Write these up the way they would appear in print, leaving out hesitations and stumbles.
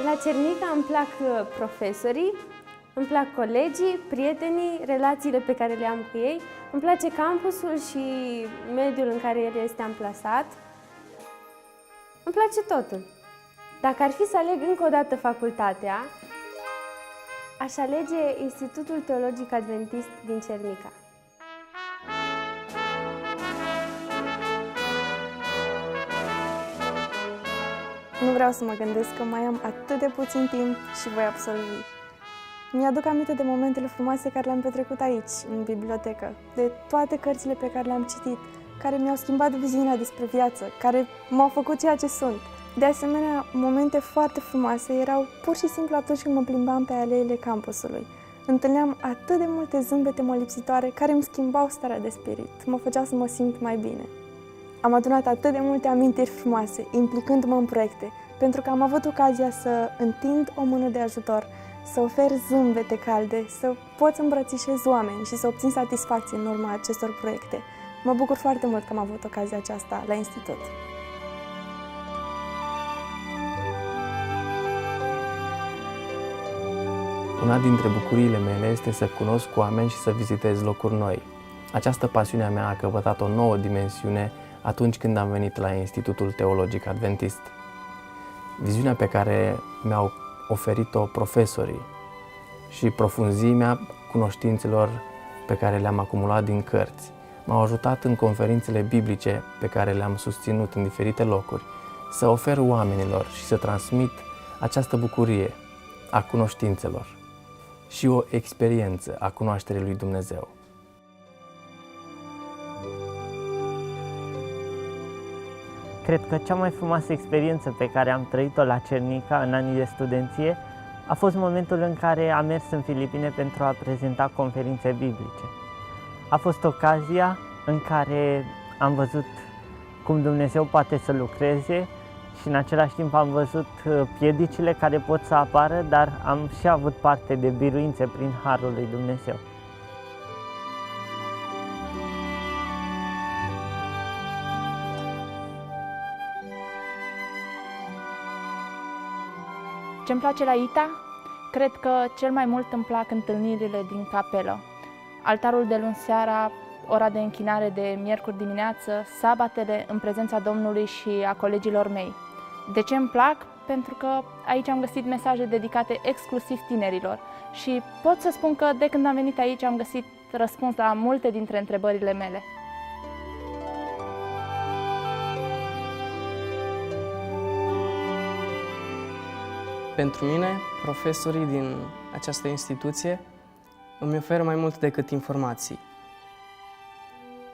La Cernica îmi plac profesorii, îmi plac colegii, prietenii, relațiile pe care le am cu ei. Îmi place campusul și mediul în care el este amplasat. Îmi place totul. Dacă ar fi să aleg încă o dată facultatea, aș alege Institutul Teologic Adventist din Cernica. Nu vreau să mă gândesc că mai am atât de puțin timp și voi absolvi. Mi-aduc aminte de momentele frumoase care le-am petrecut aici, în bibliotecă, de toate cărțile pe care le-am citit, care mi-au schimbat viziunea despre viață, care m-au făcut ceea ce sunt. De asemenea, momente foarte frumoase erau pur și simplu atunci când mă plimbam pe aleile campusului. Întâlneam atât de multe zâmbete molipsitoare care îmi schimbau starea de spirit, mă făceau să mă simt mai bine. Am adunat atât de multe amintiri frumoase, implicându-mă în proiecte, pentru că am avut ocazia să întind o mână de ajutor, să ofer zâmbete calde, să pot să îmbrățișez oameni și să obțin satisfacție în urma acestor proiecte. Mă bucur foarte mult că am avut ocazia aceasta la institut. Una dintre bucuriile mele este să cunosc oameni și să vizitez locuri noi. Această pasiune a mea a căpătat o nouă dimensiune atunci când am venit la Institutul Teologic Adventist. Viziunea pe care mi-au oferit-o profesorii și profunzimea cunoștințelor pe care le-am acumulat din cărți m-au ajutat în conferințele biblice pe care le-am susținut în diferite locuri să ofer oamenilor și să transmit această bucurie a cunoștințelor și o experiență a cunoașterii lui Dumnezeu. Cred că cea mai frumoasă experiență pe care am trăit-o la Cernica în anii de studenție a fost momentul în care am mers în Filipine pentru a prezenta conferințe biblice. A fost ocazia în care am văzut cum Dumnezeu poate să lucreze și în același timp am văzut piedicile care pot să apară, dar am și avut parte de biruințe prin harul lui Dumnezeu. Ce-mi place la ITA? Cred că cel mai mult îmi plac întâlnirile din capelă. Altarul de luni seara, ora de închinare de miercuri dimineață, sabatele în prezența Domnului și a colegilor mei. De ce îmi plac? Pentru că aici am găsit mesaje dedicate exclusiv tinerilor și pot să spun că de când am venit aici am găsit răspuns la multe dintre întrebările mele. Pentru mine, profesorii din această instituție îmi oferă mai mult decât informații.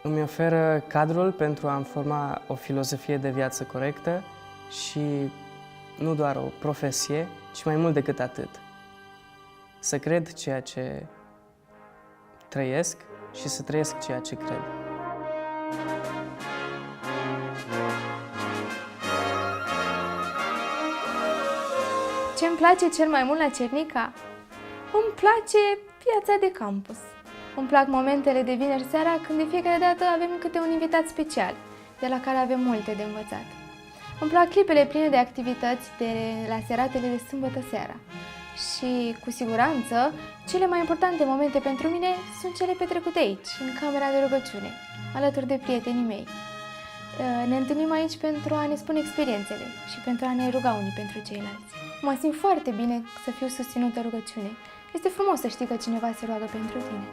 Îmi oferă cadrul pentru a-mi forma o filozofie de viață corectă și nu doar o profesie, ci mai mult decât atât. Să cred ceea ce trăiesc și să trăiesc ceea ce cred. Ce îmi place cel mai mult la Cernica? Îmi place viața de campus. Îmi plac momentele de vineri seara când de fiecare dată avem câte un invitat special, de la care avem multe de învățat. Îmi plac clipele pline de activități de la seratele de sâmbătă seara. Și, cu siguranță, cele mai importante momente pentru mine sunt cele petrecute aici, în camera de rugăciune, alături de prietenii mei. Ne întâlnim aici pentru a ne spune experiențele și pentru a ne ruga unii pentru ceilalți. Mă simt foarte bine să fiu susținută rugăciune. Este frumos să știi că cineva se roagă pentru tine.